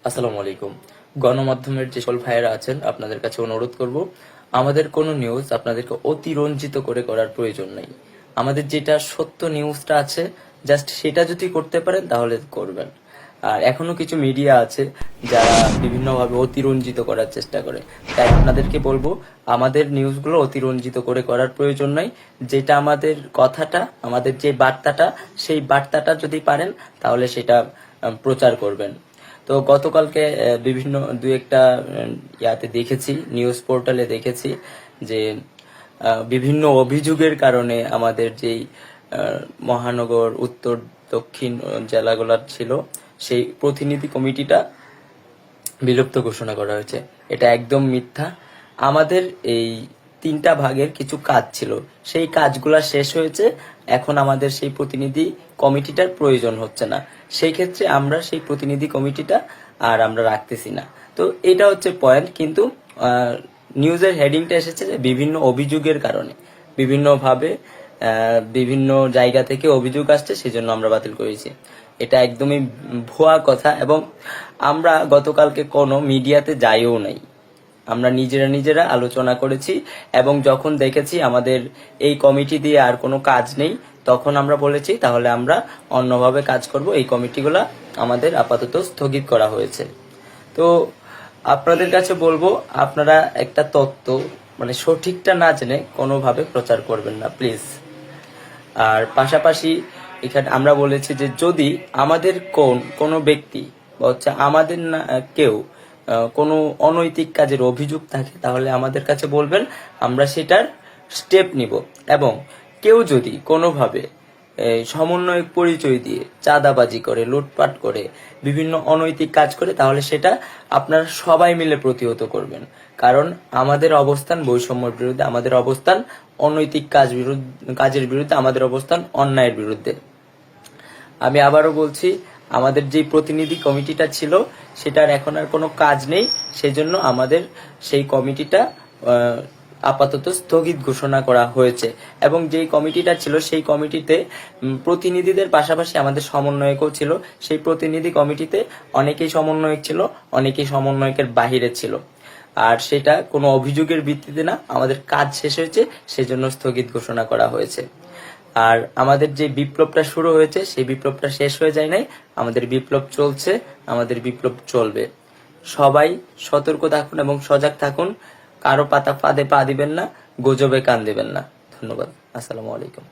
আসসালামু আলাইকুম। গণমাধ্যমের যে সকল ভাইয়েরা আছেন আপনাদের কাছে অনুরোধ করব, আমাদের কোনো নিউজ আপনাদেরকে অতিরঞ্জিত করে করার প্রয়োজন নেই। আমাদের যেটা সত্য নিউজটা আছে জাস্ট সেটা যদি করতে পারেন তাহলে করবেন। আর এখনো কিছু মিডিয়া আছে যারা বিভিন্নভাবে অতিরঞ্জিত করার চেষ্টা করে, তাই আপনাদেরকে বলবো আমাদের নিউজগুলো অতিরঞ্জিত করে করার প্রয়োজন নাই। যেটা আমাদের কথাটা, আমাদের যে বার্তাটা, সেই বার্তাটা যদি পারেন তাহলে সেটা প্রচার করবেন। তো গতকালকে বিভিন্ন দু একটা ইয়াতে দেখেছি, নিউজ পোর্টালে দেখেছি যে বিভিন্ন অভিযোগের কারণে আমাদের যেই মহানগর উত্তর দক্ষিণ জেলাগুলোর ছিল সেই প্রতিনিধি কমিটিটা বিলুপ্ত ঘোষণা করা হয়েছে। এটা একদম মিথ্যা। আমাদের এই 3টা ভাগের কিছু কাজ ছিল, সেই কাজগুলা শেষ হয়েছে। এখন আমাদের সেই প্রতিনিধি কমিটিটার প্রয়োজন হচ্ছে না। সেই ক্ষেত্রে আমরা সেই প্রতিনিধি কমিটিটা আর আমরা রাখতেছি না। তো এটা হচ্ছে পয়েন্ট। কিন্তু নিউজের হেডিংটা এসেছে যে বিভিন্ন অভিযোগের কারণে, বিভিন্নভাবে বিভিন্ন জায়গা থেকে অভিযোগ আসছে, সেজন্য আমরা বাতিল করেছি। এটা একদমই ভুয়া কথা। এবং আমরা গতকালকে কোনো মিডিয়াতে যাইও নাই, আমরা নিজেরা আলোচনা করেছি। এবং যখন দেখেছি আমাদের এই কমিটি দিয়ে আর কোনো কাজ নেই, তখন আমরা বলেছি তাহলে আমরা অন্যভাবে কাজ করব। এই কমিটিগুলা আমাদের আপাতত স্থগিত করা হয়েছে। তো আপনাদের কাছে বলবো, আপনারা একটা তথ্য মানে সঠিকটা না জেনে কোনোভাবে প্রচার করবেন না প্লিজ। আর পাশাপাশি এখানে আমরা বলেছি যে যদি আমাদের কোনো ব্যক্তি বা হচ্ছে আমাদের না কেউ কোনো অনৈতিক কাজের অভিযোগ থাকে তাহলে আমাদের কাছে বলবেন, আমরা সেটার স্টেপ নিব। এবং কেউ যদি কোনোভাবে সমন্বয়ক পরিচয় দিয়ে চাঁদাবাজি করে, লুটপাট করে, বিভিন্ন অনৈতিক কাজ করে, তাহলে সেটা আপনারা সবাই মিলে প্রতিহত করবেন। কারণ আমাদের অবস্থান বৈষম্যের বিরুদ্ধে, আমাদের অবস্থান অনৈতিক কাজের বিরুদ্ধে, আমাদের অবস্থান অন্যায়ের বিরুদ্ধে। আমি আবারও বলছি, আমাদের যে প্রতিনিধি কমিটিটা ছিল সেটার এখন আর কোনো কাজ নেই, সেজন্য আমাদের সেই কমিটিটা আপাতত স্থগিত ঘোষণা করা হয়েছে। এবং যেই কমিটিটা ছিল সেই কমিটিতে প্রতিনিধিদের পাশাপাশি আমাদের সমন্বয়কও ছিল। সেই প্রতিনিধি কমিটিতে অনেকেই সমন্বয়ক ছিল, অনেকেই সমন্বয়কের বাহিরে ছিল। আর সেটা কোনো অভিযোগের ভিত্তিতে না, আমাদের কাজ শেষ হয়েছে সেজন্য স্থগিত ঘোষণা করা হয়েছে। আর আমাদের যে বিপ্লবটা শুরু হয়েছে সেই বিপ্লবটা শেষ হয়ে যায় নাই, আমাদের বিপ্লব চলছে, আমাদের বিপ্লব চলবে। সবাই সতর্ক থাকুন এবং সজাগ থাকুন। কারো পাতা ফাঁদে পা দিবেন না, গুজবে কান দিবেন না। ধন্যবাদ। আসসালামু আলাইকুম।